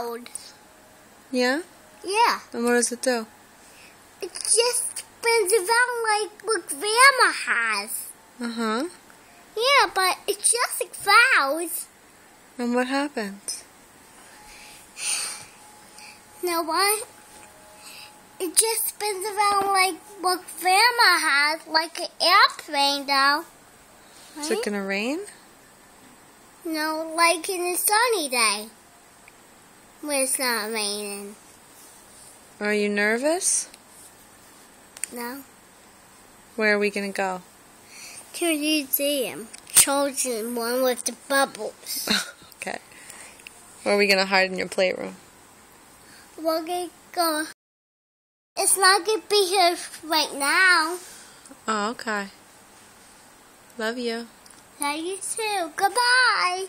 clouds. Yeah? Yeah. And what does it do? It just spins around like what Grandma has. Uh-huh. Yeah, but it's just a cloud. And what happens? You know what? It just spins around like what Grandma has, like an airplane now. Right? Is it gonna rain? No, like in a sunny day. When it's not raining. Are you nervous? No. Where are we gonna go? To a museum. Chosen one with the bubbles. Okay. Where are we gonna hide in your playroom? We're gonna go. It's not gonna be here right now. Oh, okay. Love you. Love you too. Goodbye.